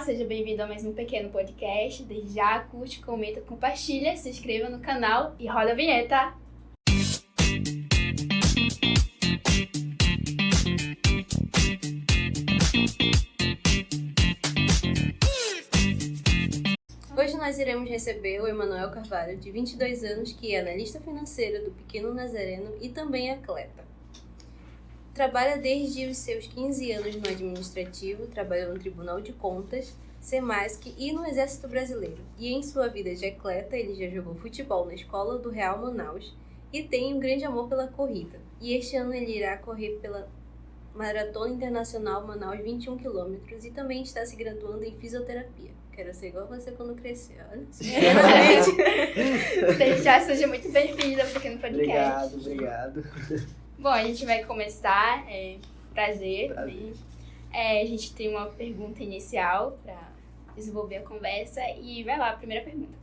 seja bem-vindo a mais um pequeno podcast. Desde já, curte, comenta, compartilha, se inscreva no canal e roda a vinheta! Hoje nós iremos receber o Emanuel Carvalho, de 22 anos, que é analista financeiro do Pequeno Nazareno e também atleta. Trabalha desde os seus 15 anos no administrativo, trabalhou no Tribunal de Contas, SEMASC e no Exército Brasileiro. E em sua vida de atleta, ele já jogou futebol na Escola do Real Manaus e tem um grande amor pela corrida. E este ano ele irá correr pela Maratona Internacional Manaus 21 km e também está se graduando em fisioterapia. Quero ser igual você quando crescer, olha. Desde já, seja muito bem-vindo ao pequeno podcast. Obrigado. Bom, a gente vai começar. Prazer. Né? A gente tem uma pergunta inicial para desenvolver a conversa. E vai lá, primeira pergunta.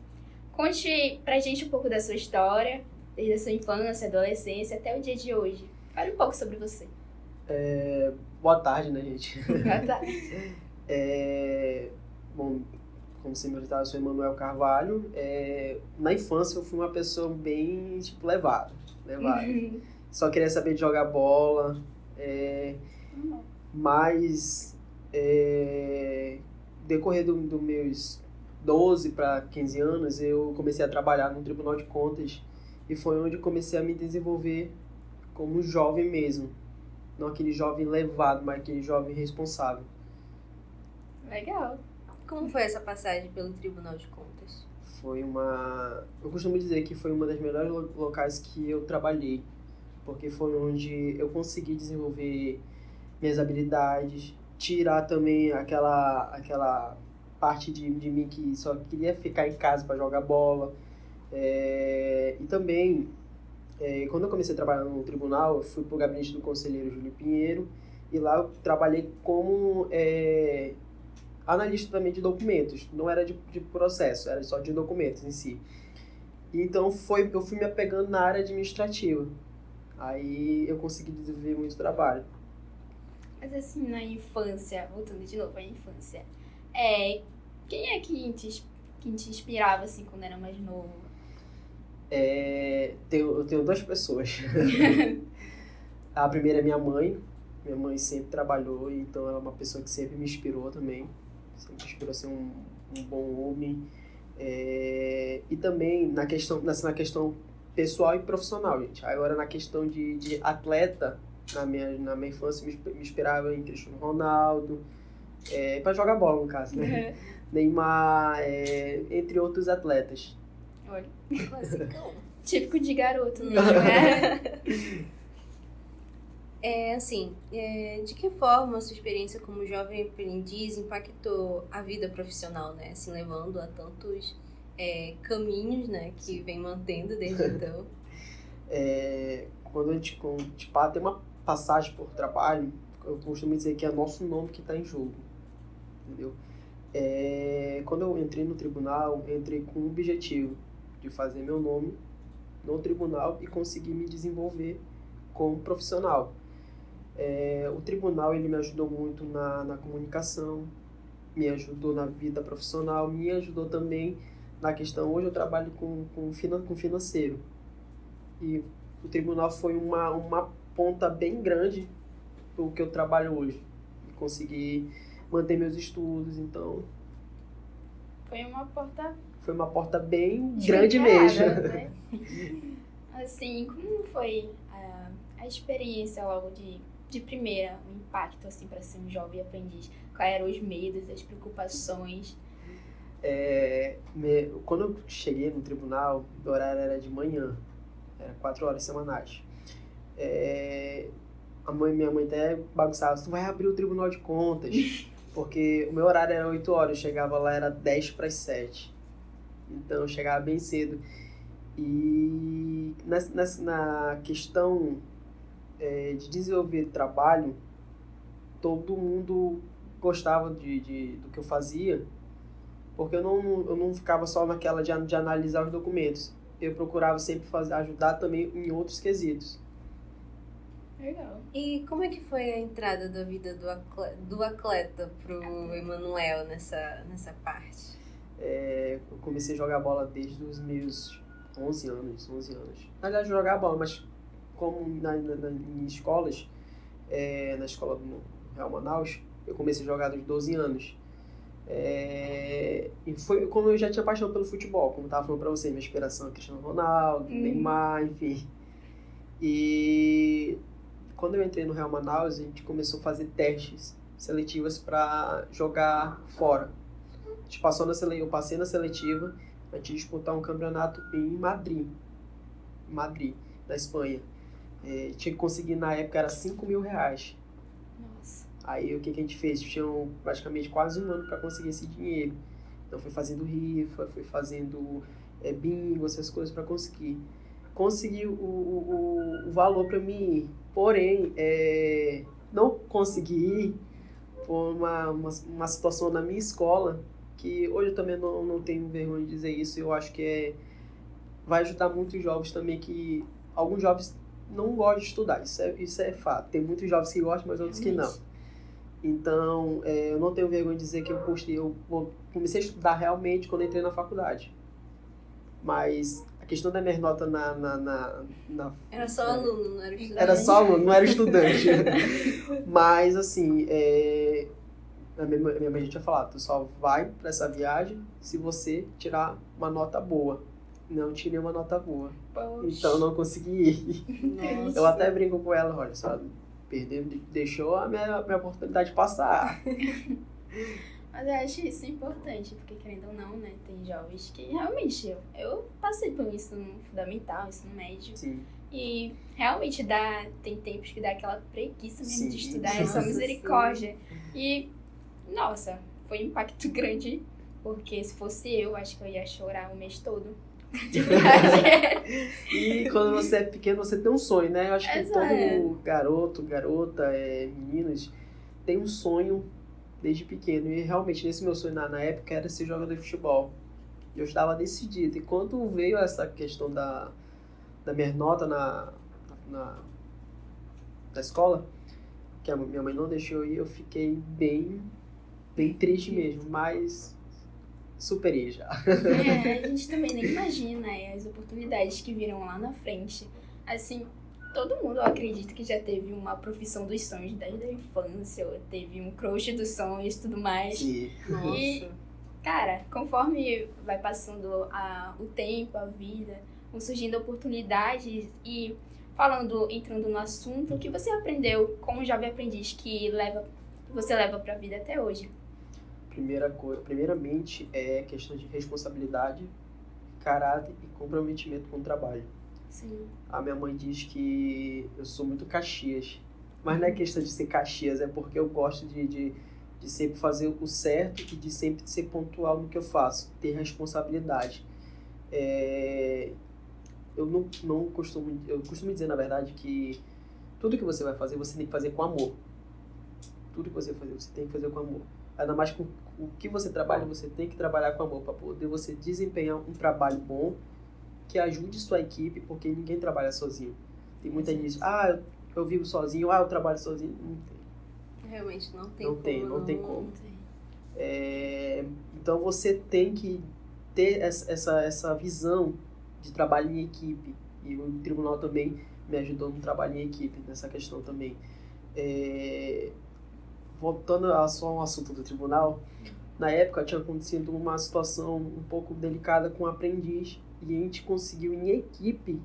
Conte pra gente um pouco da sua história, desde a sua infância, adolescência até o dia de hoje. Fale um pouco sobre você. Boa tarde, né, gente? Boa tarde. Bom, como você me perguntou, eu sou Emanuel Carvalho. Na infância eu fui uma pessoa bem, levada. Só queria saber de jogar bola. Mas, decorrer dos meus 12 para 15 anos, eu comecei a trabalhar no Tribunal de Contas. E foi onde comecei a me desenvolver como jovem mesmo. Não aquele jovem levado, mas aquele jovem responsável. Legal. Como foi essa passagem pelo Tribunal de Contas? Eu costumo dizer que foi uma das melhores locais que eu trabalhei. Porque foi onde eu consegui desenvolver minhas habilidades, tirar também aquela parte de mim que só queria ficar em casa para jogar bola. E também, quando eu comecei a trabalhar no tribunal, eu fui para o gabinete do conselheiro Júlio Pinheiro e lá eu trabalhei como analista também de documentos. Não era de processo, era só de documentos em si. Então eu fui me apegando na área administrativa. Aí eu consegui desenvolver muito trabalho. Mas assim, na infância, voltando de novo à infância, quem é que te inspirava assim quando era mais novo? Eu tenho duas pessoas. A primeira é minha mãe. Minha mãe sempre trabalhou, então ela é uma pessoa que sempre me inspirou também. Sempre me inspirou a ser um bom homem. E também na questão pessoal e profissional, gente. Agora, na questão de atleta, na minha infância, me inspirava em Cristiano Ronaldo, para jogar bola, no caso, né? Neymar, entre outros atletas. Olha, classicão. Típico de garoto, não é? De que forma a sua experiência como jovem aprendiz impactou a vida profissional, né? Assim, levando a tantos caminhos, né, que vem mantendo desde então. Quando a gente tem uma passagem por trabalho, eu costumo dizer que é nosso nome que está em jogo, entendeu? Quando eu entrei no tribunal, eu entrei com o objetivo de fazer meu nome no tribunal e conseguir me desenvolver como profissional. O tribunal ele me ajudou muito na comunicação, me ajudou na vida profissional, me ajudou também na questão, hoje eu trabalho com financeiro. E o tribunal foi uma ponta bem grande do que eu trabalho hoje. E consegui manter meus estudos, então... Foi uma porta bem grande mesmo. Né? Assim, como foi a experiência logo de primeira, o impacto assim, para ser um jovem aprendiz? Quais eram os medos, as preocupações? Quando eu cheguei no tribunal, o horário era de manhã, era 4 horas semanais. Minha mãe até bagunçava, tu vai abrir o Tribunal de Contas, porque o meu horário era 8 horas, eu chegava lá, era 10 para as 7, então eu chegava bem cedo. E na questão de desenvolver trabalho, todo mundo gostava do que eu fazia, porque eu não ficava só naquela de analisar os documentos. Eu procurava sempre ajudar também em outros quesitos. Legal. E como é que foi a entrada da vida do atleta pro Emanuel nessa parte? Eu comecei a jogar bola desde os meus 11 anos. Na verdade, jogar bola, mas como em escolas, na escola do Real Manaus, eu comecei a jogar dos 12 anos. E foi como eu já tinha paixão pelo futebol, como eu estava falando para você, minha inspiração é Cristiano Ronaldo, Neymar, enfim. E quando eu entrei no Real Manaus, a gente começou a fazer testes seletivas para jogar fora. Eu passei na seletiva, a gente ia disputar um campeonato em Madrid, na Espanha. Tinha que conseguir, na época, era R$5.000. Nossa. Aí o que a gente fez? Tinha praticamente quase um ano para conseguir esse dinheiro. Então fui fazendo rifa, fui fazendo bingo, essas coisas para conseguir. Consegui o valor para mim ir. Porém, não consegui ir por uma situação na minha escola, que hoje eu também não tenho vergonha de dizer isso. Eu acho que vai ajudar muitos jovens também, que alguns jovens não gostam de estudar. Isso é fato. Tem muitos jovens que gostam, mas outros que não. Então, eu não tenho vergonha de dizer que eu comecei a estudar realmente quando entrei na faculdade. Mas a questão da minha nota Era só aluno, não era estudante. Era só aluno, não era estudante. Mas, assim, a minha mãe já tinha falado, tu só vai pra essa viagem se você tirar uma nota boa. Não tirei uma nota boa. Poxa. Então, não consegui ir. Nossa. Eu até brinco com ela, olha, só deixou a minha oportunidade passar. Mas eu acho isso importante, porque querendo ou não, né, tem jovens que realmente, eu passei por ensino fundamental, ensino médio, Sim. e realmente tem tempos que dá aquela preguiça mesmo de Sim. estudar, essa Nossa, misericórdia. E, nossa, foi um impacto grande, porque se fosse eu, acho que eu ia chorar o mês todo. De verdade. E quando você é pequeno, você tem um sonho, né? Eu acho que Exato. todo garoto, garota, meninos, tem um sonho desde pequeno. E realmente, nesse meu sonho na época era ser jogador de futebol. Eu estava decidido. E quando veio essa questão da minha nota na escola, que a minha mãe não deixou ir, eu fiquei bem triste mesmo, mas superei já. A gente também nem imagina as oportunidades que viram lá na frente. Assim, todo mundo, eu acredito, que já teve uma profissão dos sonhos desde a infância, ou teve um crush dos sonhos e tudo mais. Sim. Nossa. E, cara, conforme vai passando o tempo, a vida, vão surgindo oportunidades e entrando no assunto, o que você aprendeu como jovem aprendiz que você leva pra vida até hoje? Primeiramente, é questão de responsabilidade, caráter e comprometimento com o trabalho. Sim. A minha mãe diz que eu sou muito Caxias, mas não é questão de ser Caxias, é porque eu gosto de sempre fazer o certo e de sempre ser pontual no que eu faço, ter responsabilidade. Eu costumo dizer, na verdade, que tudo que você vai fazer, você tem que fazer com amor. Tudo que você fazer, você tem que fazer com amor. Ainda mais com o que você trabalha, você tem que trabalhar com amor para poder você desempenhar um trabalho bom que ajude sua equipe, porque ninguém trabalha sozinho. Tem muita gente que diz, eu vivo sozinho, eu trabalho sozinho. Não tem. Realmente não tem Não como. tem como. Então você tem que ter essa visão de trabalho em equipe. E o tribunal também me ajudou no trabalho em equipe, nessa questão também. Voltando só ao assunto do tribunal, na época tinha acontecido uma situação um pouco delicada com o aprendiz, e a gente conseguiu em equipe,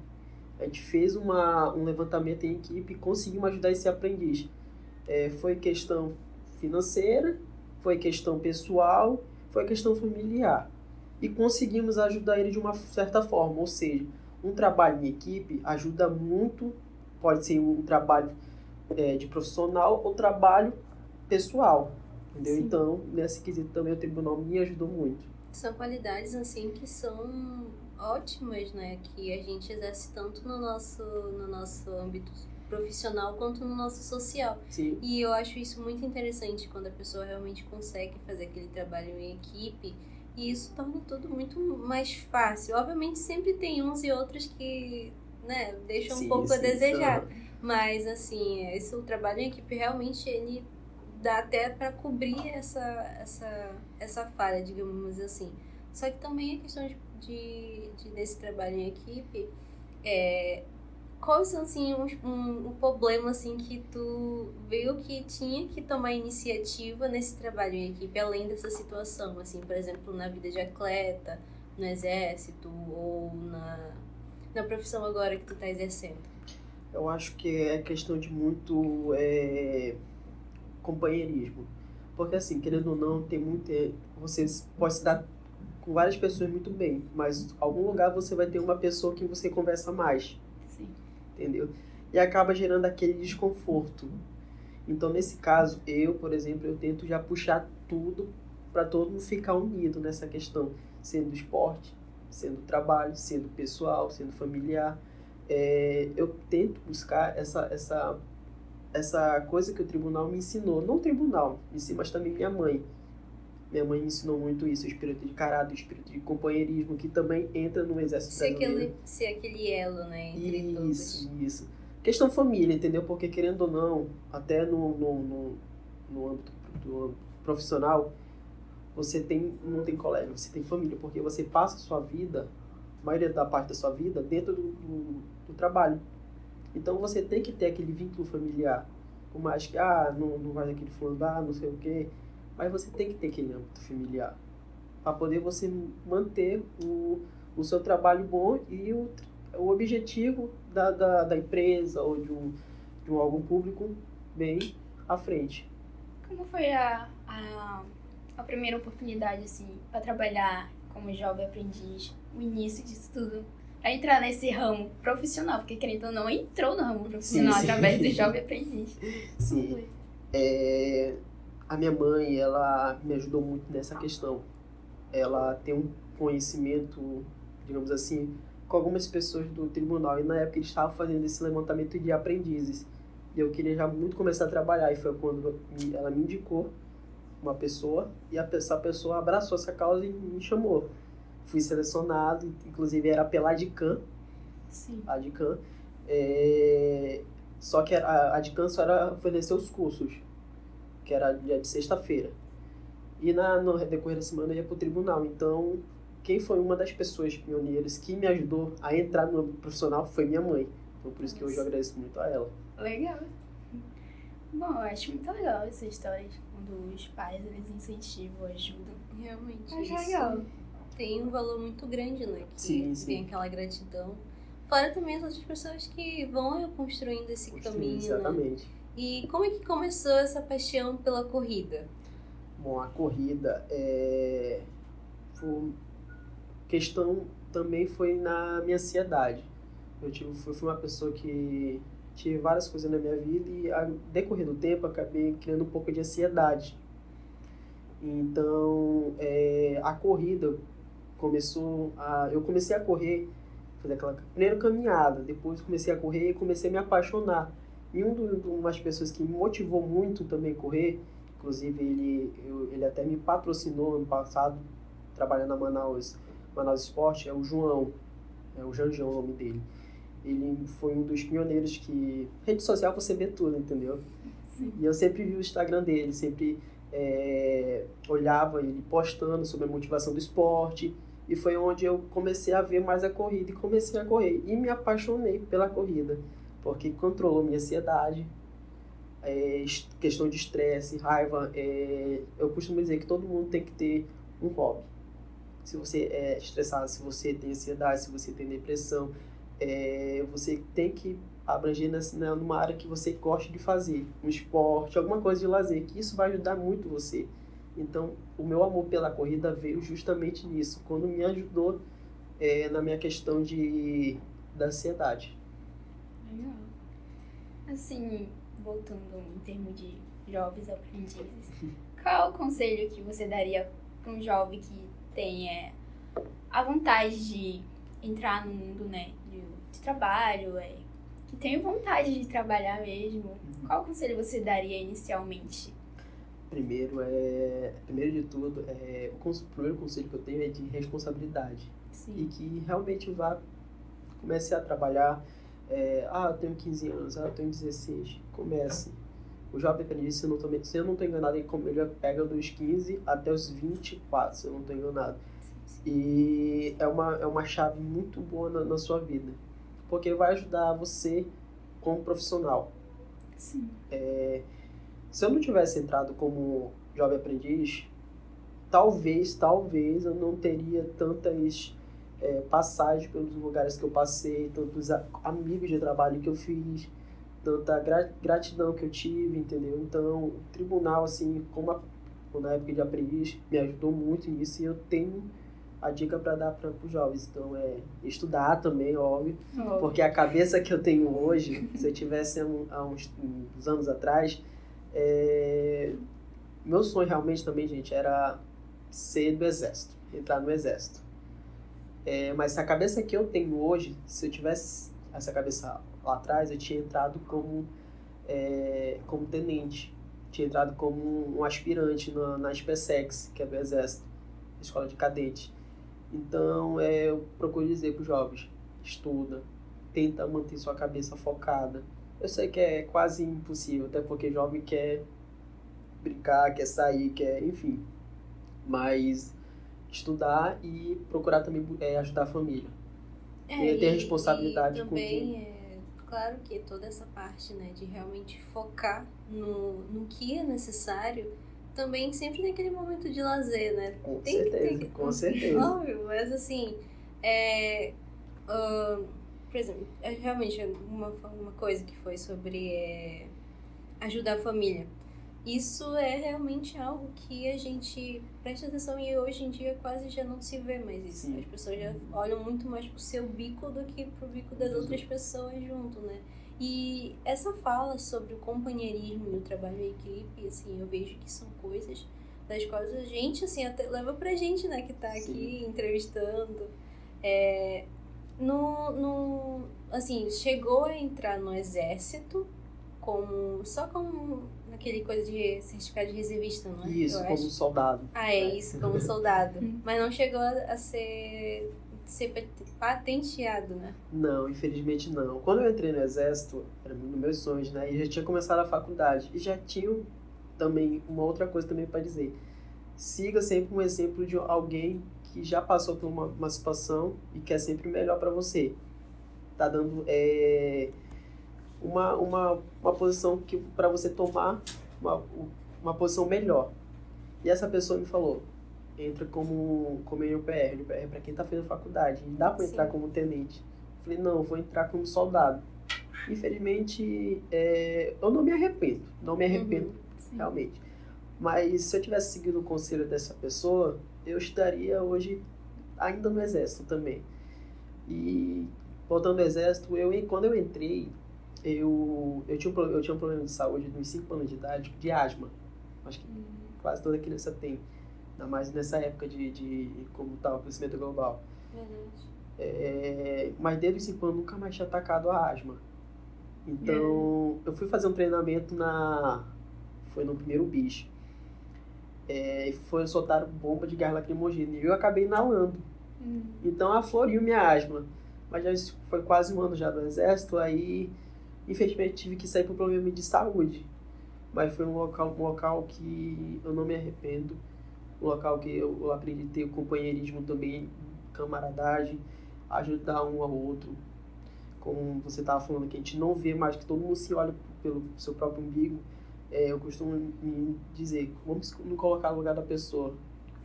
a gente fez um levantamento em equipe e conseguimos ajudar esse aprendiz. Foi questão financeira, foi questão pessoal, foi questão familiar. E conseguimos ajudar ele de uma certa forma, ou seja, um trabalho em equipe ajuda muito, pode ser um trabalho de profissional ou trabalho pessoal, entendeu? Sim. Então, nesse quesito também o tribunal me ajudou muito. São qualidades, assim, que são ótimas, né? Que a gente exerce tanto no nosso âmbito profissional quanto no nosso social. Sim. E eu acho isso muito interessante quando a pessoa realmente consegue fazer aquele trabalho em equipe, e isso torna tudo muito mais fácil. Obviamente sempre tem uns e outros que né, deixa um Sim, pouco a sim. desejar. Aham. Mas, assim, esse trabalho em equipe realmente ele dá até para cobrir essa falha, digamos assim. Só que também a questão desse trabalho em equipe, quais são, assim, um problema, assim, que tu viu que tinha que tomar iniciativa nesse trabalho em equipe, além dessa situação, assim, por exemplo, na vida de atleta, no exército ou na profissão agora que tu tá exercendo? Eu acho que é questão de muito companheirismo. Porque assim, querendo ou não, tem muito. Você pode se dar com várias pessoas muito bem, mas em algum lugar você vai ter uma pessoa que você conversa mais, Sim. entendeu? E acaba gerando aquele desconforto. Então, nesse caso, por exemplo, eu tento já puxar tudo para todo mundo ficar unido nessa questão, sendo esporte, sendo trabalho, sendo pessoal, sendo familiar. Eu tento buscar essa coisa que o tribunal me ensinou. Não o tribunal em si, mas também minha mãe. Minha mãe me ensinou muito isso, o espírito de caráter, o espírito de companheirismo, que também entra no exército brasileiro. Ser aquele elo, né, entre todos. Isso. Questão família, entendeu? Porque, querendo ou não, até no âmbito profissional, você não tem colega, você tem família, porque você passa a sua vida, a maioria da parte da sua vida, dentro do trabalho. Então, você tem que ter aquele vínculo familiar. Por mais que, não vai aquele fulano, não sei o quê, mas você tem que ter aquele âmbito familiar para poder você manter o seu trabalho bom e o objetivo da empresa ou de algum público bem à frente. Como foi a primeira oportunidade, assim, para trabalhar como jovem aprendiz, o início disso tudo, para entrar nesse ramo profissional, porque querendo ou não, entrou no ramo profissional Sim. através do jovem aprendiz. Sim. A minha mãe, ela me ajudou muito nessa questão. Ela tem um conhecimento, digamos assim, com algumas pessoas do tribunal. E na época eles estavam fazendo esse levantamento de aprendizes. E eu queria já muito começar a trabalhar. E foi quando ela me indicou uma pessoa. E essa pessoa abraçou essa causa e me chamou. Fui selecionado, inclusive era pela ADCAM. Sim. A ADCAM. Só que a ADCAM só era fornecer os cursos, que era dia de sexta-feira. E no decorrer da semana eu ia para o tribunal. Então, quem foi uma das pessoas pioneiras que me ajudou a entrar no âmbito profissional foi minha mãe. Então, por isso que hoje eu agradeço muito a ela. Legal. Bom, eu acho muito legal essa história de quando os pais eles incentivam, ajudam. Realmente. Acho isso legal. Tem um valor muito grande, né? Que Sim. tem aquela gratidão. Fora também as outras pessoas que vão construindo esse caminho. Exatamente. Né? E como é que começou essa paixão pela corrida? Bom, a corrida questão também foi na minha ansiedade. Fui uma pessoa que tive várias coisas na minha vida e, ao decorrer do tempo, acabei criando um pouco de ansiedade. Então, a corrida eu comecei a correr, fazer aquela primeira caminhada, depois comecei a correr e comecei a me apaixonar. E umas pessoas que me motivou muito também a correr, inclusive ele até me patrocinou ano passado, trabalhando na Manaus Esporte, é o João, o Janjão, o nome dele. Ele foi um dos pioneiros que... Rede social você vê tudo, entendeu? Sim. E eu sempre vi o Instagram dele, sempre olhava ele postando sobre a motivação do esporte. E foi onde eu comecei a ver mais a corrida e comecei a correr. E me apaixonei pela corrida, porque controlou minha ansiedade, questão de estresse, raiva. Eu costumo dizer que todo mundo tem que ter um hobby. Se você é estressado, se você tem ansiedade, se você tem depressão, você tem que abranger numa área que você gosta de fazer, um esporte, alguma coisa de lazer, que isso vai ajudar muito você. Então, o meu amor pela corrida veio justamente nisso, quando me ajudou na minha questão da ansiedade. Legal. Assim, voltando em termos de jovens aprendizes, qual é o conselho que você daria para um jovem que tem a vontade de entrar no mundo, né, de trabalho, que tem vontade de trabalhar mesmo? Qual conselho você daria inicialmente? Primeiro de tudo, o primeiro conselho que eu tenho é de responsabilidade. Sim. E que realmente vá Comecei a trabalhar, eu tenho 15 anos, eu tenho 16, comece. O jovem aprendiz, se eu não estou enganado, ele pega dos 15 até os 24, se eu não estou enganado. E é uma chave muito boa na sua vida, porque vai ajudar você como profissional. Sim. Se eu não tivesse entrado como jovem aprendiz, talvez eu não teria tantas passagens pelos lugares que eu passei, tantos amigos de trabalho que eu fiz, tanta gratidão que eu tive, entendeu? Então, o tribunal, assim, na época de aprendiz, me ajudou muito nisso, e eu tenho a dica para dar para os jovens. Então, estudar também, óbvio, porque a cabeça que eu tenho hoje, se eu tivesse há uns anos atrás, meu sonho realmente também, gente, era ser do exército, entrar no exército. Mas a cabeça que eu tenho hoje, se eu tivesse essa cabeça lá atrás, eu tinha entrado como tenente, tinha entrado como um aspirante na SpaceX, que é do exército, escola de cadete. Então, eu procuro dizer para os jovens, estuda, tenta manter sua cabeça focada. Eu sei que é quase impossível, até porque jovem quer brincar, quer sair, enfim. Mas estudar e procurar também ajudar a família. Ter responsabilidade e também claro que toda essa parte, né, de realmente focar no que é necessário, também sempre naquele momento de lazer, né? Com certeza. Óbvio, mas assim, por exemplo, realmente uma coisa que foi sobre ajudar a família. Isso é realmente algo que a gente presta atenção, e hoje em dia quase já não se vê mais isso. Sim. As pessoas já olham muito mais pro seu bico do que pro bico das outras pessoas junto, né? E essa fala sobre o companheirismo e o trabalho em equipe, assim, eu vejo que são coisas das quais a gente, assim, até leva pra gente, né, que tá aqui entrevistando. Assim, chegou a entrar no exército só como naquele coisa de certificado de reservista, não é? Isso, como soldado. Isso, como soldado. Mas não chegou a ser patenteado, né? Não, infelizmente não. Quando eu entrei no exército, era um dos meus sonhos, né? E já tinha começado a faculdade. E já tinha também uma outra coisa também para dizer. Siga sempre um exemplo de alguém que já passou por uma situação e quer sempre melhor para você. Tá dando uma posição que para você tomar uma posição melhor. E essa pessoa me falou, entra como UPR. UPR é para quem está fazendo faculdade, e dá para entrar como tenente. Eu falei, não, eu vou entrar como soldado. Infelizmente, eu não me arrependo, realmente. Mas se eu tivesse seguido o conselho dessa pessoa, eu estaria hoje ainda no exército também. E voltando ao exército, quando eu entrei, eu tinha um problema de saúde nos 5 anos de idade, de asma. Acho que quase toda criança tem. Ainda mais nessa época de como está o aquecimento global. Mas desde os 5 anos nunca mais tinha atacado a asma. Então, eu fui fazer um treinamento foi no primeiro bicho. Soltaram bomba de gás lacrimogêneo e eu acabei inalando. Então, afloriu minha asma. Mas já foi quase um ano já do exército, aí infelizmente tive que sair por problema de saúde. Mas foi um local que eu não me arrependo, um local que eu aprendi a ter o companheirismo também, camaradagem, ajudar um ao outro. Como você estava falando, que a gente não vê mais, que todo mundo se olha pelo seu próprio umbigo. Eu costumo me dizer, vamos nos colocar no lugar da pessoa.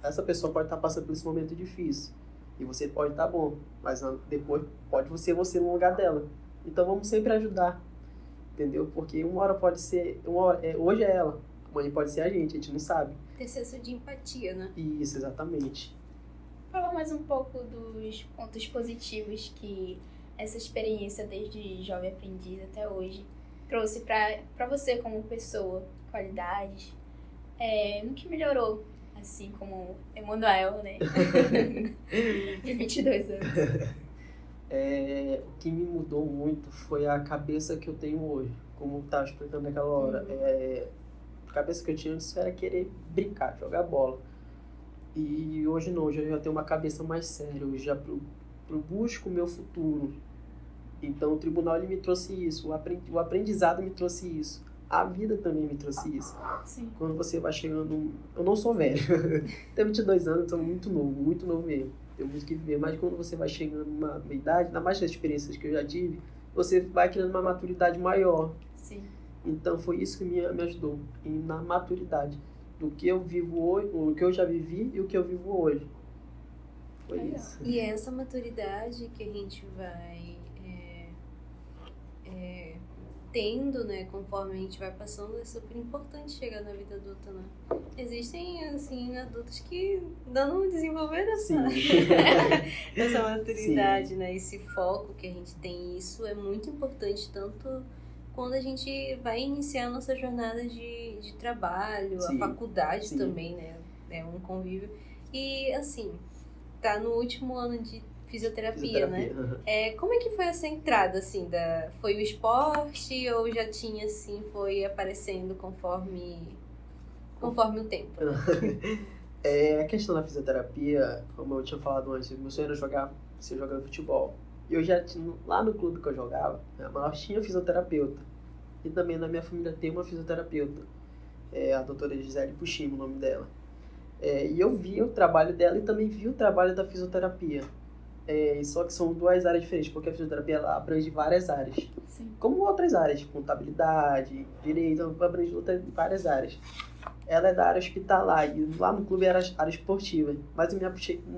Essa pessoa pode estar passando por esse momento difícil, e você pode estar bom, mas depois pode ser você no lugar dela. Então vamos sempre ajudar, entendeu? Porque uma hora pode ser, hoje é ela, amanhã pode ser a gente não sabe. Ter senso de empatia, né? Isso, exatamente. Fala mais um pouco dos pontos positivos que essa experiência desde jovem aprendiz até hoje trouxe pra você como pessoa, qualidades, no que melhorou, assim como Emanuel, né? De 22 anos. O que me mudou muito foi a cabeça que eu tenho hoje, como eu estava explicando naquela hora. A cabeça que eu tinha antes era querer brincar, jogar bola. E hoje não, hoje eu já tenho uma cabeça mais séria, eu já busco o meu futuro, Então, o tribunal ele me trouxe isso, o aprendizado me trouxe isso, a vida também me trouxe isso. Sim. Quando você vai chegando... Eu não sou velho, tenho 22 anos, então muito novo mesmo. Tenho muito que viver, mas quando você vai chegando numa idade, ainda mais das experiências que eu já tive, você vai criando uma maturidade maior. Sim. Então, foi isso que me ajudou, na maturidade do que eu vivo hoje, o que eu já vivi e o que eu vivo hoje. Foi Legal. isso. E é essa maturidade que a gente vai tendo, né, conforme a gente vai passando, é super importante chegar na vida adulta, né? Existem, assim, adultos que ainda não desenvolveram essa maturidade, Sim. né? Esse foco que a gente tem, isso é muito importante, tanto quando a gente vai iniciar a nossa jornada de trabalho, Sim. a faculdade Sim. também, né? É um convívio. E, assim, tá no último ano de fisioterapia, né? Como é que foi essa entrada, assim, foi o esporte ou já tinha, assim, foi aparecendo conforme o tempo? A questão da fisioterapia, como eu tinha falado antes, meu sonho era jogando futebol. E eu já tinha, lá no clube que eu jogava, nós tinha fisioterapeuta. E também na minha família tem uma fisioterapeuta, a doutora Gisele Puximo, o nome dela. E eu vi o trabalho dela e também vi o trabalho da fisioterapia. Só que são duas áreas diferentes, porque a fisioterapia ela abrange várias áreas. Sim. Como outras áreas, contabilidade, direito, abrange várias áreas. Ela é da área hospitalar e lá no clube era área esportiva. Mas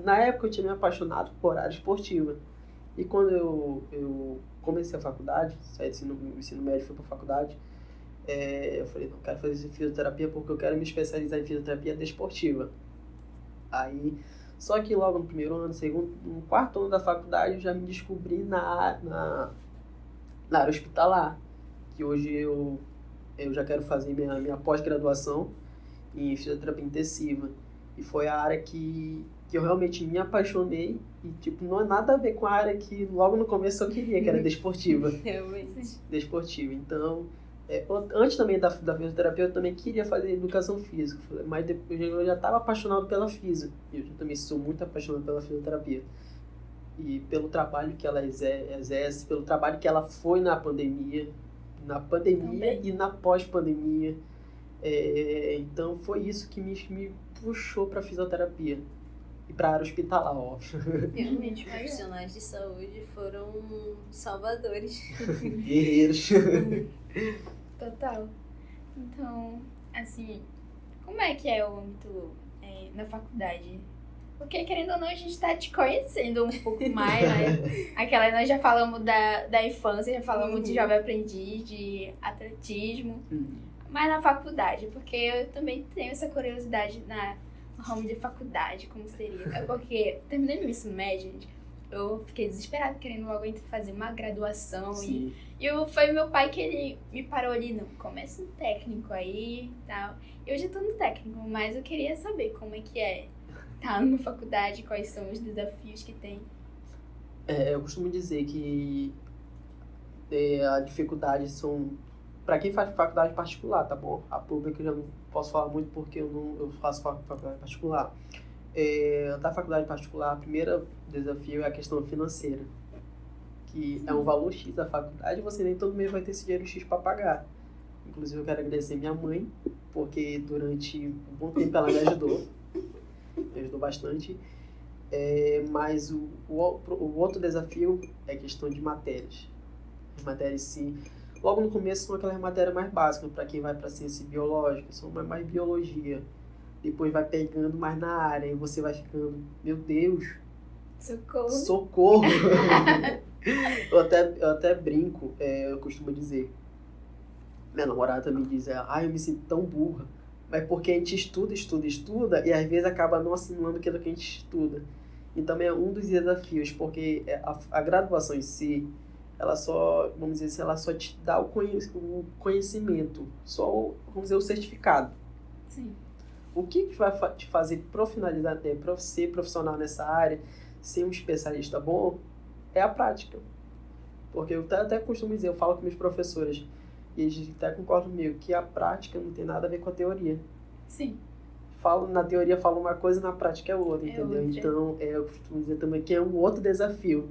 na época eu tinha me apaixonado por área esportiva. E quando eu comecei a faculdade, saí do ensino médio e fui para a faculdade, eu falei, não, quero fazer fisioterapia porque eu quero me especializar em fisioterapia desportiva. Aí, só que logo no primeiro ano, no quarto ano da faculdade, eu já me descobri na área hospitalar, que hoje eu já quero fazer minha pós-graduação em fisioterapia intensiva. E foi a área que eu realmente me apaixonei e, tipo, não é nada a ver com a área que logo no começo eu queria, que era desportiva. Realmente. Desportiva. Então, antes também da fisioterapia, eu também queria fazer educação física, mas depois eu já estava apaixonado pela física. E eu também sou muito apaixonado pela fisioterapia. E pelo trabalho que ela exerce, pelo trabalho que ela foi na pandemia Também. e na pós-pandemia. Então, foi isso que me puxou para a fisioterapia. E para a área hospitalar, óbvio. Realmente, os profissionais de saúde foram salvadores. Guerreiros. Total. Então, assim, como é que é o âmbito na faculdade? Porque, querendo ou não, a gente tá te conhecendo um pouco mais, né? Nós já falamos da infância, já falamos de jovem aprendiz, de atletismo. Mas na faculdade, porque eu também tenho essa curiosidade no ramo de faculdade, como seria. Porque, terminei meu ensino médio, gente, eu fiquei desesperada, querendo logo fazer uma graduação. Sim. E foi meu pai que ele me parou ali, não, começa um técnico aí e tal. Eu já tô no técnico, mas eu queria saber como é que é estar numa faculdade, quais são os desafios que tem. Eu costumo dizer que a dificuldade são... Para quem faz faculdade particular, tá bom? A pública eu já não posso falar muito porque eu faço faculdade particular. Da faculdade particular, o primeiro desafio é a questão financeira. Que é um valor X da faculdade e você nem todo mês vai ter esse dinheiro X para pagar. Inclusive eu quero agradecer minha mãe, porque durante um bom tempo ela me ajudou bastante. Mas o outro desafio é a questão de matérias. As matérias sim. Logo no começo são aquelas matérias mais básicas, para quem vai para ciência biológica, são mais biologia. Depois vai pegando mais na área e você vai ficando, meu Deus, socorro! eu até brinco, eu costumo dizer, minha namorada me diz, eu me sinto tão burra, mas porque a gente estuda e às vezes acaba não assimilando aquilo que a gente estuda. Então é um dos desafios, porque a graduação em si, ela só, vamos dizer assim, ela só te dá o conhecimento, só, vamos dizer, o certificado. Sim. O que vai te fazer ser profissional nessa área, ser um especialista bom, é a prática. Porque eu até costumo dizer, eu falo com meus professores, e eles até concordam comigo, que a prática não tem nada a ver com a teoria. Sim. Na teoria fala uma coisa, na prática é outra, entendeu? Outra. Então, eu costumo dizer também que é um outro desafio.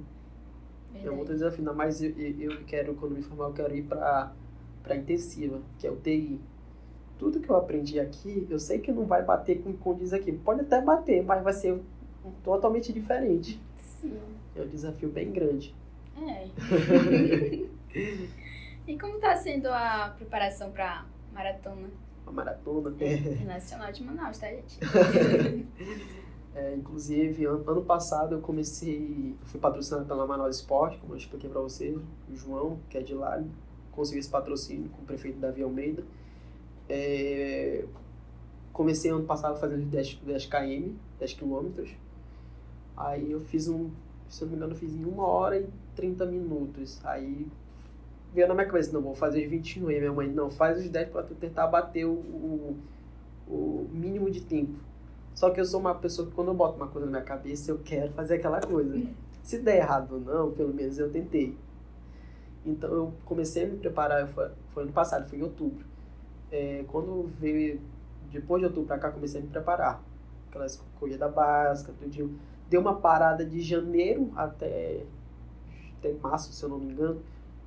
É muito desafio, ainda mais eu que quero, quando me formar, eu quero ir para intensiva, que é o TI. Tudo que eu aprendi aqui, eu sei que não vai bater com o que diz aqui. Pode até bater, mas vai ser totalmente diferente. Sim. É um desafio bem grande. É. E como tá sendo a preparação pra maratona? A maratona. Internacional de Manaus, tá, gente? Inclusive, ano passado eu fui patrocinado pela Manaus Esporte, como eu expliquei para vocês, o João, que é de lá, conseguiu esse patrocínio com o prefeito Davi Almeida. Comecei ano passado fazendo 10 km, 10 quilômetros. Aí eu fiz se eu não me engano, eu fiz em 1 hora e 30 minutos. Aí veio na minha cabeça, não, vou fazer os 21. E minha mãe, não, faz os 10 para tu tentar bater o mínimo de tempo. Só que eu sou uma pessoa que quando eu boto uma coisa na minha cabeça, eu quero fazer aquela coisa. Se der errado ou não, pelo menos eu tentei. Então eu comecei a me preparar, foi ano passado, foi em outubro. Quando veio, depois de outubro pra cá, comecei a me preparar. Aquelas corridas básicas, tudinho. Deu uma parada de janeiro até março, se eu não me engano,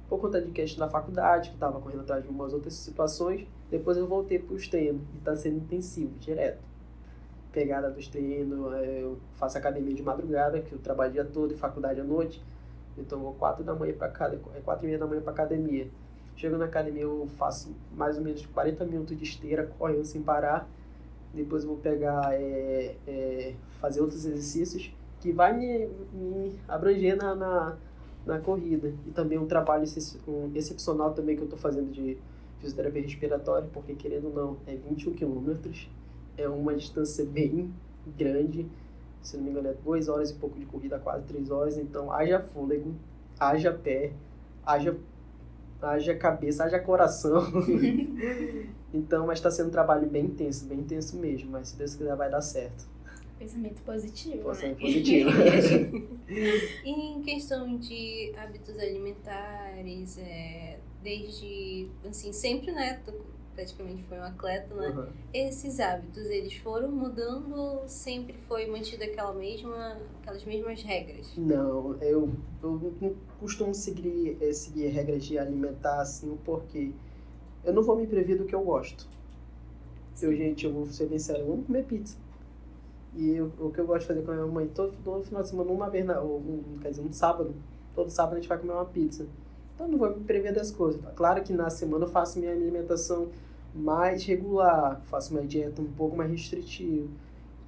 por conta de questão da faculdade, que estava correndo atrás de umas outras situações. Depois eu voltei para os treinos, e está sendo intensivo, direto. Pegada dos treinos, eu faço academia de madrugada, que eu trabalho o dia todo e faculdade à noite. Então eu vou 4 da manhã para 4h30 da manhã para academia. Chego na academia, eu faço mais ou menos 40 minutos de esteira, correndo sem parar. Depois eu vou pegar, fazer outros exercícios que vai me abranger na corrida. E também um trabalho excepcional também que eu estou fazendo de fisioterapia respiratória, porque querendo ou não, é 21 quilômetros, é uma distância bem grande, se não me engano é 2 horas e pouco de corrida, quase 3 horas, então haja fôlego, haja pé, haja cabeça, haja coração. Então, mas está sendo um trabalho bem intenso mesmo, mas se Deus quiser vai dar certo. Pensamento positivo, Pensamento né? positivo. E em questão de hábitos alimentares, desde, assim, sempre, né, tu praticamente foi um atleta, né? Uhum. Esses hábitos, eles foram mudando ou sempre foi mantido aquelas mesmas regras? Não, eu não costumo seguir regras de alimentar assim, porque eu não vou me prever do que eu gosto. Eu vou ser bem sério, eu amo comer pizza. E o que eu gosto de fazer com a minha mãe, todo final de semana, uma vez, um sábado, todo sábado a gente vai comer uma pizza. Então eu não vou me prever das coisas. Claro que na semana eu faço minha alimentação mais regular, faço uma dieta um pouco mais restritiva.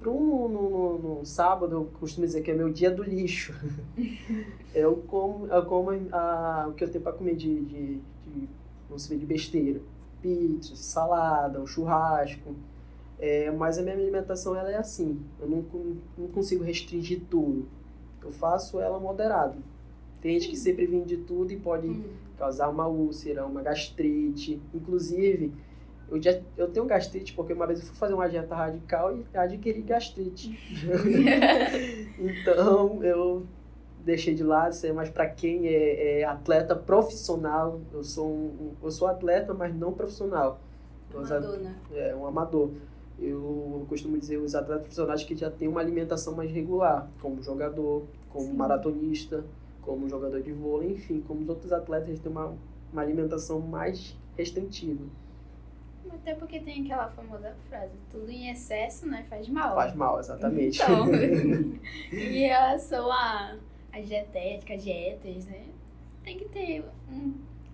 No sábado, eu costumo dizer que é meu dia do lixo. Eu como o que eu tenho para comer de besteira. Pizza, salada, um churrasco. Mas a minha alimentação ela é assim. Eu não consigo restringir tudo. Eu faço ela moderada. Tem gente que sempre vem de tudo e pode causar uma úlcera, uma gastrite. Inclusive, eu tenho gastrite porque uma vez eu fui fazer uma dieta radical e adquiri gastrite. Então, eu deixei de lado, isso é mais para quem é atleta profissional. Eu sou atleta, mas não profissional. Amador, né? Um amador. Eu costumo dizer os atletas profissionais que já têm uma alimentação mais regular, como jogador, como maratonista, como jogador de vôlei, enfim, como os outros atletas, eles têm uma alimentação mais restritiva. Até porque tem aquela famosa frase, tudo em excesso, né, faz mal. Faz mal, exatamente. Então, em relação a dietética, dietas, né, tem que ter um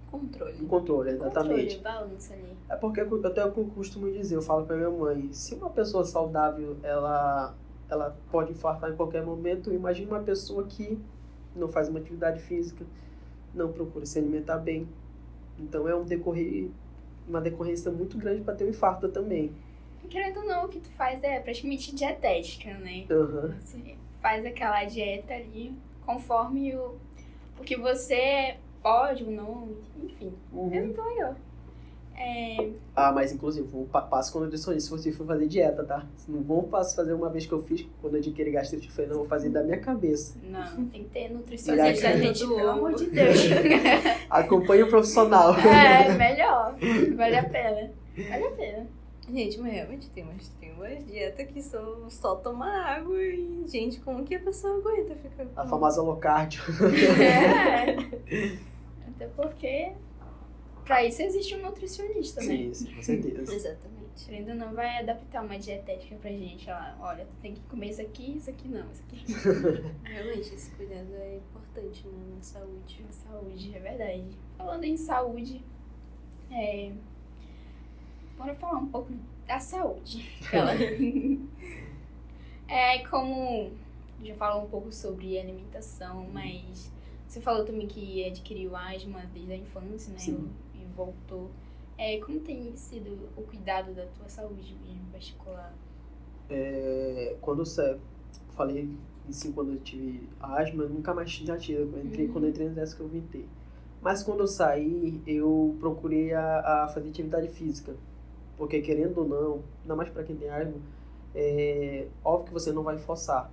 controle. Um controle, exatamente. Balanço ali. É porque eu até costumo dizer, eu falo pra minha mãe, se uma pessoa saudável, ela pode infartar em qualquer momento, imagina uma pessoa que não faz uma atividade física, não procura se alimentar bem. Então é uma decorrência muito grande para ter um infarto também. Querendo ou não, o que tu faz é praticamente dietética, né? Uhum. Você faz aquela dieta ali conforme o que você pode ou não, enfim. É muito legal. Mas inclusive, passo com nutricionista se você for fazer dieta, tá? Não vou fazer uma vez que eu fiz, quando eu adquiri gastrite, eu falei, não, vou fazer da minha cabeça. Não, tem que ter nutricionista, gente, pelo amor de Deus. Acompanhe o profissional. Melhor. Vale a pena. Vale a pena. Gente, mas realmente tem umas dietas que são só tomar água e Gente, como que a pessoa aguenta ficar A famosa low cardio. É. Até porque pra isso existe um nutricionista, né? Sim, sim, com certeza. Exatamente. Querendo ou não, vai adaptar uma dietética pra gente. Olha, tem que comer isso aqui não, isso aqui. Realmente, esse cuidado é importante, né, na saúde. Na saúde, é verdade. Falando em saúde, bora falar um pouco da saúde. Como já falou um pouco sobre alimentação, mas você falou também que adquiriu asma desde a infância, né? Sim. E voltou. Como tem sido o cuidado da tua saúde mesmo, em particular? Quando eu falei assim, quando eu tive asma, eu nunca mais já tive. Quando eu entrei no exército que eu vim. Mas quando eu saí, eu procurei a fazer atividade física. Porque querendo ou não, ainda mais para quem tem asma, óbvio que você não vai forçar.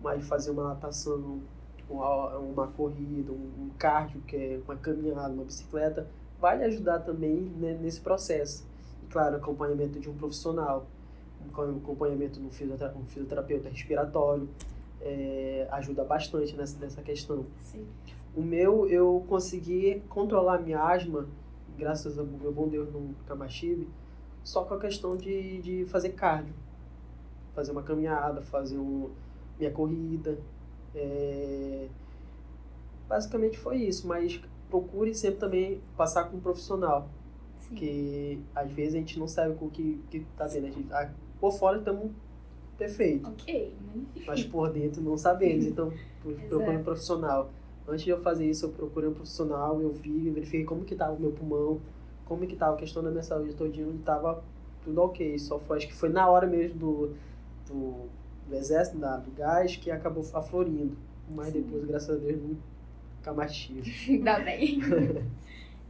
Mas fazer uma natação, uma corrida, um cardio, que é uma caminhada, uma bicicleta, vai lhe ajudar também, né, nesse processo. E claro, acompanhamento de um profissional, acompanhamento no fisioterapeuta respiratório, ajuda bastante nessa questão. Sim. O meu, eu consegui controlar a minha asma, graças ao meu bom Deus, nunca mais tive, só com a questão de fazer cardio. Fazer uma caminhada, fazer minha corrida. Basicamente foi isso, mas procure sempre também passar com um profissional. Sim. Porque às vezes a gente não sabe o que tá dentro. Por fora estamos perfeitos, Ok, mas por dentro não sabemos. Então, procure um Exato. profissional. Antes de eu fazer isso, eu procurei um profissional, eu verifiquei como que estava o meu pulmão, como que estava a questão da minha saúde todinha, estava tudo ok. Só foi, acho que foi na hora mesmo do exército, do gás, que acabou aflorindo. Mas Sim. depois, graças a Deus, nunca mais tive. Ainda bem.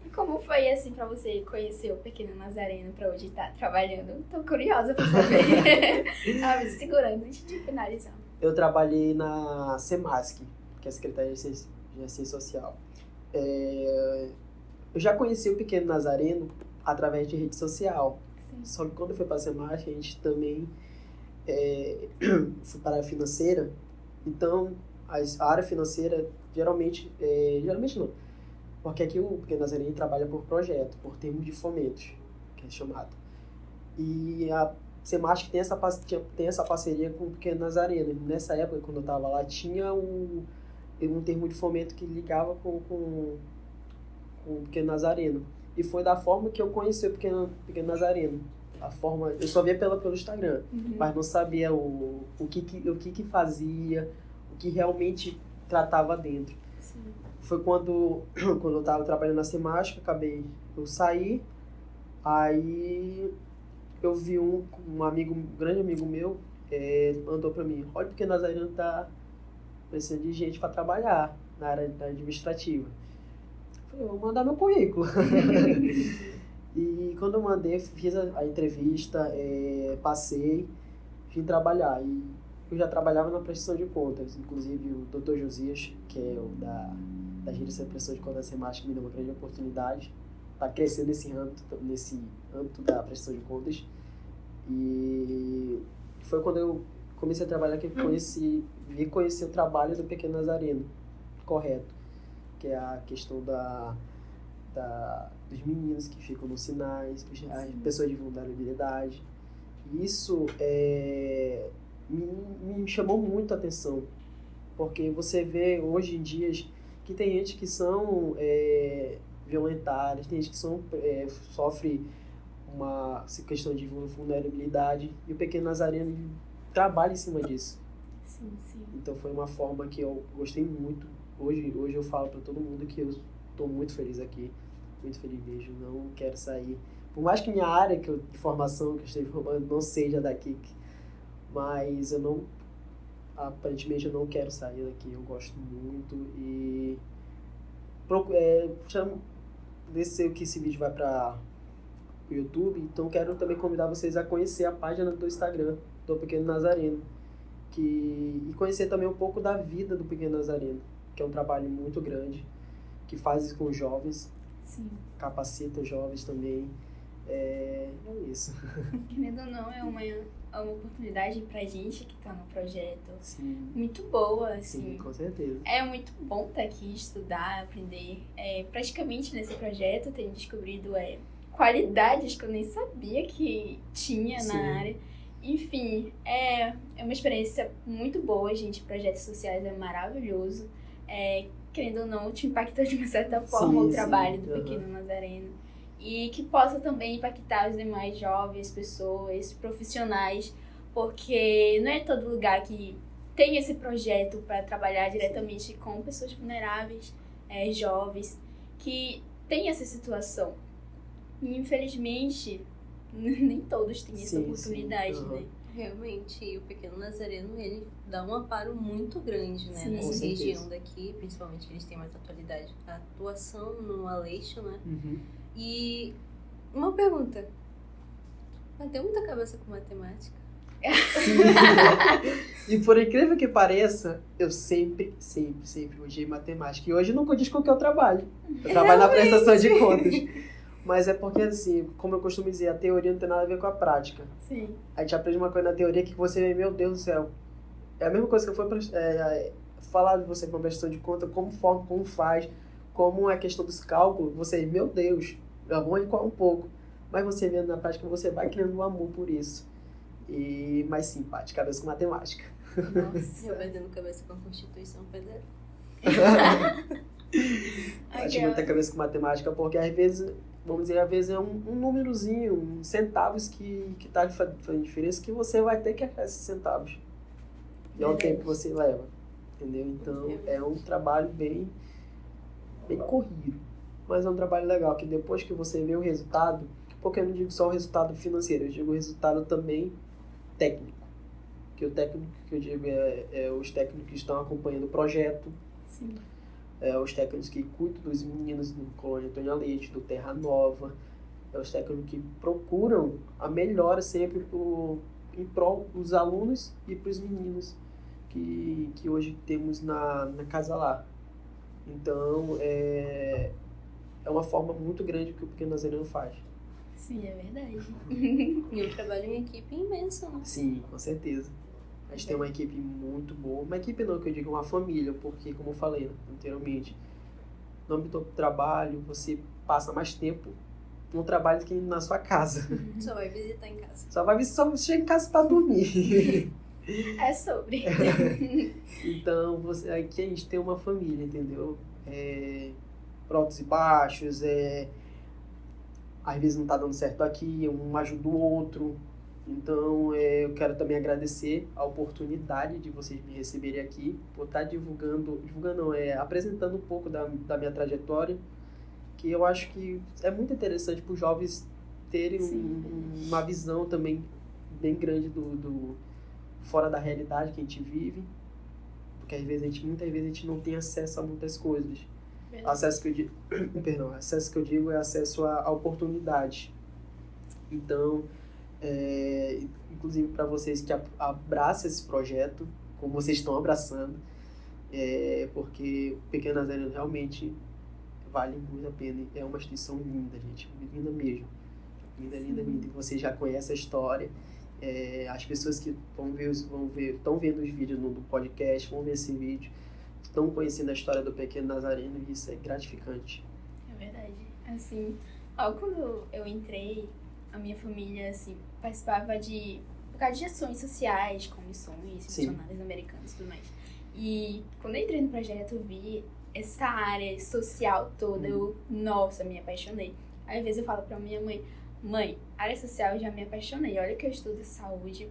E como foi, assim, pra você conhecer o Pequeno Nazareno pra hoje estar trabalhando? Tô curiosa pra saber. Tava me segurando antes de finalizar. Eu trabalhei na SEMASC, que é a Secretaria de Assistência Social. Eu já conheci o Pequeno Nazareno através de rede social. Sim. Só que quando eu fui para a SEMASC, a gente também fui para a área financeira. Então, a área financeira, geralmente não. Porque aqui o Pequeno Nazareno trabalha por projeto, por termos de fomentos, que é chamado. E a SEMASC tem essa parceria com o Pequeno Nazareno. Nessa época, quando eu estava lá, tinha um termo de fomento que ligava com o Pequeno Nazareno. E foi da forma que eu conheci o Pequeno Nazareno. Eu só via pelo Instagram, mas não sabia o que fazia, o que realmente tratava dentro. Sim. Foi quando eu estava trabalhando na SEMASC, eu saí, aí eu vi um grande amigo meu, mandou para mim: olha, o Pequeno Nazareno tá precisando de gente para trabalhar na área administrativa. Eu falei: eu vou mandar meu currículo. E quando eu mandei, fiz a entrevista, passei, vim trabalhar. E eu já trabalhava na prestação de contas, inclusive o Dr. Josias, que é o da gerência de prestação de contas da SEMASC, que me deu uma grande oportunidade para crescer nesse âmbito da prestação de contas. E foi quando eu comecei a trabalhar que eu vi conhecer o trabalho do Pequeno Nazareno, correto, que é a questão dos meninos que ficam nos sinais, as pessoas de vulnerabilidade. Isso me chamou muito a atenção, porque você vê hoje em dia que tem gente que são violentadas, tem gente que sofre uma questão de vulnerabilidade, e o Pequeno Nazareno trabalha em cima disso. Sim, sim. Então foi uma forma que eu gostei muito. Hoje eu falo para todo mundo que eu estou muito feliz aqui, muito feliz mesmo, não quero sair. Por mais que minha área de formação, que eu estou formando, não seja daqui, mas aparentemente eu não quero sair daqui, eu gosto muito e sei que esse vídeo vai para o YouTube, então quero também convidar vocês a conhecer a página do Instagram do Pequeno Nazareno e conhecer também um pouco da vida do Pequeno Nazareno, que é um trabalho muito grande, que faz isso com jovens. Sim. Capacita os jovens também. É isso. Querendo ou não, é uma uma oportunidade pra gente que tá no projeto Sim, muito boa, sim, assim. com certeza. É muito bom estar aqui, estudar, aprender. Praticamente nesse projeto eu tenho descobrido qualidades que eu nem sabia que tinha Sim. na área. Enfim, é uma experiência muito boa, gente. Projetos sociais é maravilhoso. Querendo ou não, te impacta de uma certa forma Sim, o trabalho sim, do aham. Pequeno Nazareno. E que possa também impactar os demais jovens, pessoas, profissionais, porque não é todo lugar que tem esse projeto para trabalhar diretamente com pessoas vulneráveis, jovens, que tem essa situação. E infelizmente, nem todos têm essa Sim, sim, oportunidade, aham. né? Realmente, e o Pequeno Nazareno, ele dá um amparo muito grande, né? Sim. Nessa Com certeza. região daqui, principalmente que eles têm mais atuação no Aleixo, né? Uhum. E uma pergunta. Bateu muita cabeça com matemática? E por incrível que pareça, eu sempre odiei matemática. E hoje não condiz com o que eu trabalho. Eu trabalho na prestação de contas. Mas é porque, assim, como eu costumo dizer, a teoria não tem nada a ver com a prática. Sim. A gente aprende uma coisa na teoria que você vê, meu Deus do céu. É a mesma coisa que eu for falar de você com a prestação de conta, como forma, como faz, como é a questão dos cálculos. Você, meu Deus, eu vou encoar um pouco. Mas você vendo na prática, você vai criando um amor por isso. Mas sim, bate cabeça com matemática. Nossa. Eu batendo cabeça com a Constituição Federal. Bate muita cabeça com matemática, porque às vezes, vamos dizer, às vezes é um númerozinho, uns centavos que tá fazendo diferença, que você vai ter que achar esses centavos. E é o tempo que você leva, entendeu? Então é um trabalho bem corrido, mas é um trabalho legal, que depois que você vê o resultado, porque eu não digo só o resultado financeiro, eu digo o resultado também técnico. Que o técnico que eu digo é os técnicos que estão acompanhando o projeto, Sim. os técnicos que cuidam dos meninos do Colônia Antônia Leite, do Terra Nova, os técnicos que procuram a melhora sempre em prol dos alunos e para os meninos que hoje temos na Casa Lá. Então, é uma forma muito grande que o Pequeno Nazareno faz. Sim, é verdade. E um trabalho em equipe imenso, né? Sim, com certeza. A gente tem uma equipe muito boa. Uma equipe não, que eu digo uma família, porque, como eu falei anteriormente, no âmbito do trabalho, você passa mais tempo no trabalho do que na sua casa. Só vai visitar em casa. Só chega em casa para dormir. É sobre. Então, aqui a gente tem uma família, entendeu? Por altos e baixos, às vezes não tá dando certo aqui, um ajuda o outro. Então, eu quero também agradecer a oportunidade de vocês me receberem aqui, por estar apresentando um pouco da minha trajetória, que eu acho que é muito interessante para os jovens terem uma visão também bem grande do fora da realidade que a gente vive, porque muitas vezes a gente não tem acesso a muitas coisas. Acesso que eu digo é acesso a oportunidade. Então, inclusive para vocês que abraçam esse projeto, como vocês estão abraçando, porque o Pequeno Nazareno realmente vale muito a pena. É uma instituição linda, gente, linda mesmo. Linda. E vocês já conhecem a história. As pessoas que estão vendo os vídeos do podcast, vão ver esse vídeo, estão conhecendo a história do Pequeno Nazareno, e isso é gratificante. É verdade. Assim, quando eu entrei, a minha família, assim, participava por causa de ações sociais, com missões, missionários americanos e tudo mais. E quando eu entrei no projeto, eu vi essa área social toda, nossa, me apaixonei. Aí, às vezes eu falo pra minha mãe, área social eu já me apaixonei, olha que eu estudo saúde.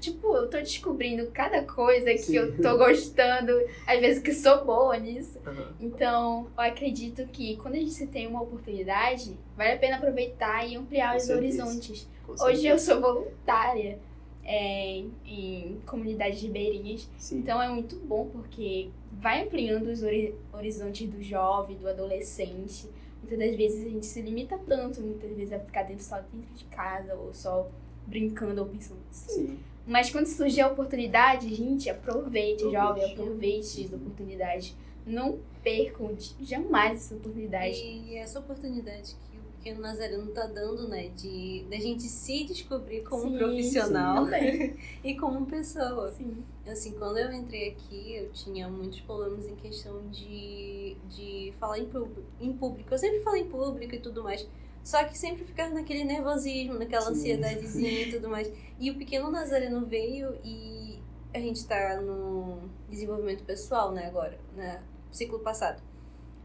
Tipo, eu tô descobrindo cada coisa que eu tô gostando, às vezes que sou boa nisso. Uhum. Então, eu acredito que quando a gente tem uma oportunidade, vale a pena aproveitar e ampliar os horizontes. Hoje eu sou voluntária em comunidades ribeirinhas, então é muito bom porque vai ampliando os horizontes do jovem, do adolescente. Muitas das vezes a gente se limita tanto, muitas vezes a ficar só dentro de casa ou só brincando ou pensando assim. Sim. Mas quando surgir a oportunidade, gente, aproveite, jovem, aproveite essa oportunidade. Não percam jamais essa oportunidade. E essa oportunidade que o Pequeno Nazareno tá dando, né? Da gente se descobrir como Sim, profissional sim, e como pessoa. Sim. Assim, quando eu entrei aqui, eu tinha muitos problemas em questão de falar em público. Eu sempre falo em público e tudo mais. Só que sempre ficava naquele nervosismo, naquela ansiedadezinha e tudo mais. E o Pequeno Nazareno veio e a gente tá no desenvolvimento pessoal, né, agora, né, ciclo passado.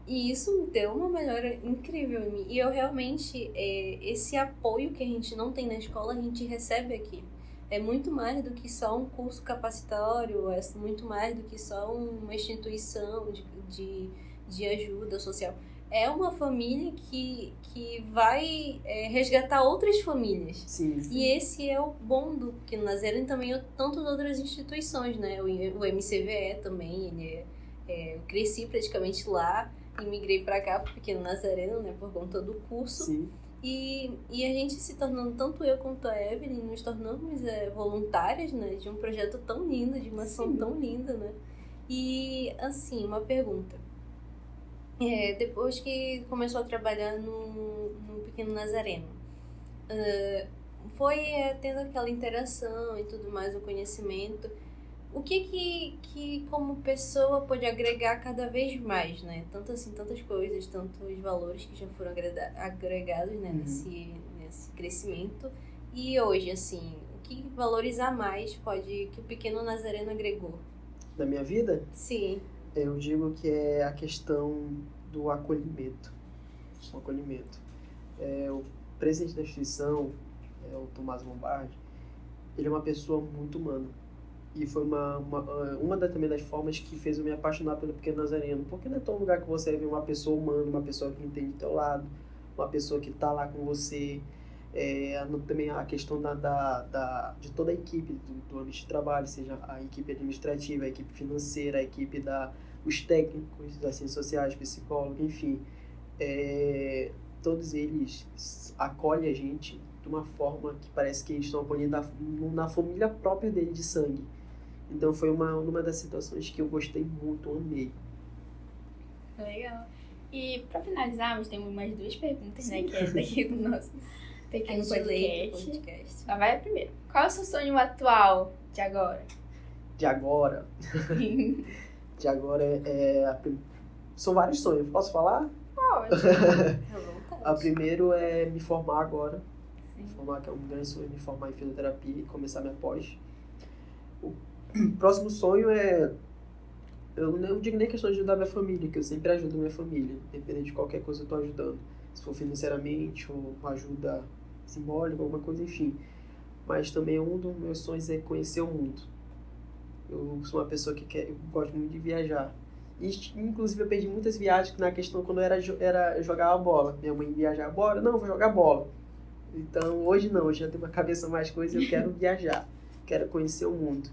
E isso deu uma melhora incrível em mim. E eu realmente, esse apoio que a gente não tem na escola, a gente recebe aqui. É muito mais do que só um curso capacitório, é muito mais do que só uma instituição de ajuda social. É uma família que vai resgatar outras famílias. Sim. E esse é o bom do Pequeno Nazareno e também tanto de outras instituições, né? O MCVE também, eu cresci praticamente lá e migrei para cá, pro Pequeno Nazareno, né? Por conta do curso. Sim. E a gente se tornando, tanto eu quanto a Evelyn, nos tornamos voluntárias, né? De um projeto tão lindo, de uma ação tão linda, né? E, assim, uma pergunta. Depois que começou a trabalhar no Pequeno Nazareno, foi tendo aquela interação e tudo mais, o conhecimento. O que como pessoa pode agregar cada vez mais, né? Tanto assim, tantas coisas, tantos valores que já foram agregados, né? Nesse crescimento. E hoje, assim, o que valores a mais que o Pequeno Nazareno agregou? Na minha vida? Sim. Eu digo que é a questão do acolhimento. O acolhimento. O presidente da instituição, o Tomás Lombardi, ele é uma pessoa muito humana. E foi uma também das formas que fez eu me apaixonar pelo Pequeno Nazareno. Porque não é todo lugar que você vê uma pessoa humana, uma pessoa que entende do teu lado, uma pessoa que está lá com você. Também a questão de toda a equipe do ambiente de trabalho, seja a equipe administrativa, a equipe financeira, a equipe os técnicos das ciências sociais, psicólogos, enfim. Todos eles acolhem a gente de uma forma que parece que eles estão acolhendo na família própria dele de sangue. Então foi uma das situações que eu gostei muito, amei. Legal. E para finalizarmos, temos mais 2 perguntas, né? Que é daqui do nosso pequeno podcast. Então vai primeiro. Qual é o seu sonho atual de agora? De agora? De agora são vários sonhos. Posso falar? Pode. O primeiro é me formar agora. Sim. Me formar, que é um grande sonho, me formar em fisioterapia e começar minha pós. O próximo sonho eu não digo nem questão de ajudar minha família, que eu sempre ajudo minha família. Independente de qualquer coisa eu estou ajudando. Se for financeiramente ou ajuda simbólica, alguma coisa, enfim. Mas também um dos meus sonhos é conhecer o mundo. Eu sou uma pessoa eu gosto muito de viajar. E, inclusive, eu perdi muitas viagens na questão quando eu jogava bola. Minha mãe viajava, bora? Não, vou jogar bola. Então, hoje não, hoje já tenho uma cabeça mais coisa e eu quero viajar. Quero conhecer o mundo.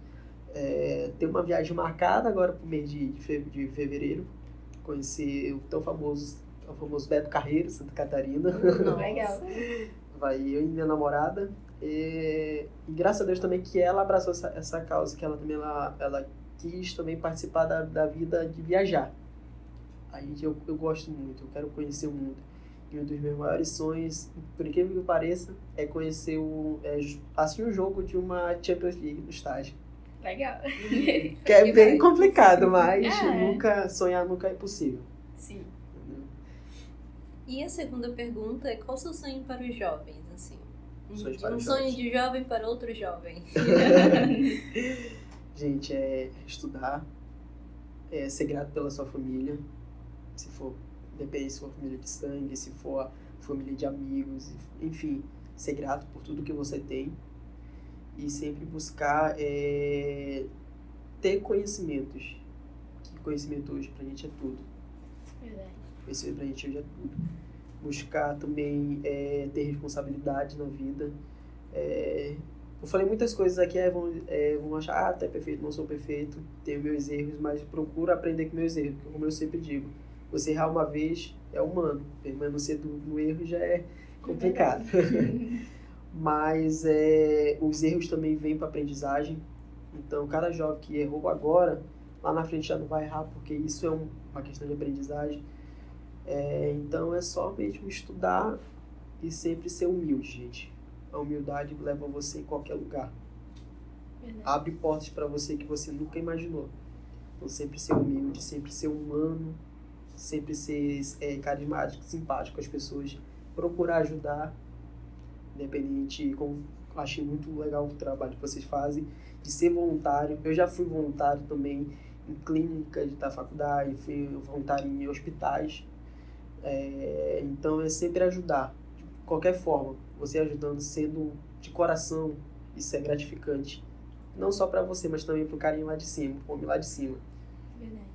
Tem uma viagem marcada agora pro mês de fevereiro. Conhecer o tão famoso Beto Carreiro, Santa Catarina. Legal. Vai eu e minha namorada. E graças a Deus também que ela abraçou essa causa, que ela também ela quis também participar da vida de viajar. Aí eu gosto muito, eu quero conhecer o mundo. E um dos meus maiores sonhos, por incrível que pareça, é conhecer assistir um jogo de uma Champions League no estádio. Legal. Que é bem complicado, mas sonhar nunca é impossível. Sim. E a segunda pergunta é: qual o seu sonho para os jovens, assim? Um sonho de jovem para outro jovem. Gente, estudar, ser grato pela sua família, depende se for família de sangue, se for família de amigos, enfim, ser grato por tudo que você tem e sempre buscar ter conhecimentos, que conhecimento hoje pra gente é tudo. Verdade. Conhecimento pra gente hoje é tudo. Buscar também ter responsabilidade na vida. Eu falei muitas coisas aqui, vão achar, tá perfeito, não sou perfeito, tenho meus erros, mas procuro aprender com meus erros, como eu sempre digo. Você errar uma vez é humano, permanecer no erro já é complicado. Mas os erros também vêm para aprendizagem, então cada jovem que errou agora, lá na frente já não vai errar, porque isso é uma questão de aprendizagem. Então é só mesmo estudar e sempre ser humilde, gente. A humildade leva você em qualquer lugar. Verdade. Abre portas para você que você nunca imaginou. Então, sempre ser humilde, sempre ser humano, sempre ser carismático, simpático com as pessoas, procurar ajudar, independente, como achei muito legal o trabalho que vocês fazem, de ser voluntário. Eu já fui voluntário também em clínicas da faculdade, fui voluntário em hospitais. Então, é sempre ajudar, de qualquer forma. Você ajudando, sendo de coração, isso é gratificante. Não só para você, mas também pro carinha lá de cima, pro homem lá de cima. Verdade.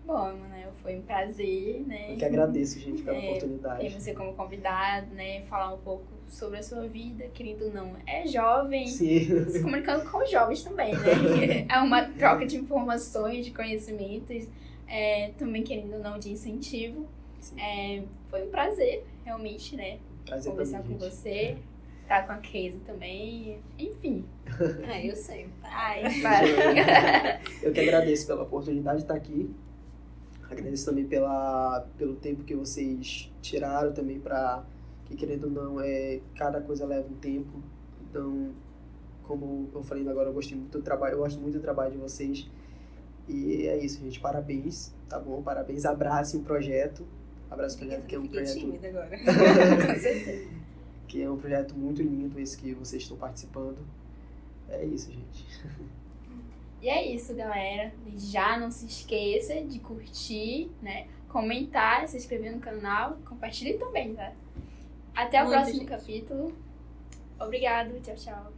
Bom, Emanuel, foi um prazer, né? Eu que agradeço, gente, pela ter oportunidade. você como convidado, né? Falar um pouco sobre a sua vida, querido ou não. É jovem, Sim. se comunicando com os jovens também, né? É uma troca de informações, de conhecimentos, também querendo ou não de incentivo. Foi um prazer, realmente, né? Prazer Conversar também, com gente. você, estar com a Keisa também, enfim. Eu sei. Ai, para. Eu que agradeço pela oportunidade de estar aqui. Agradeço também pelo tempo que vocês tiraram também para que, querendo ou não, cada coisa leva um tempo. Então, como eu falei agora, eu gostei muito do trabalho, eu gosto muito do trabalho de vocês. E é isso, gente. Parabéns, tá bom? Parabéns. Abracem o projeto. Abraço o projeto, que é um Fiquei projeto tímida agora. Com certeza. que é um projeto muito lindo esse que vocês estão participando. É isso, gente. E é isso, galera. Já não se esqueça de curtir, né? Comentar, se inscrever no canal, compartilhe também, tá? Até o Muito, próximo gente. capítulo. Obrigado, tchau, tchau.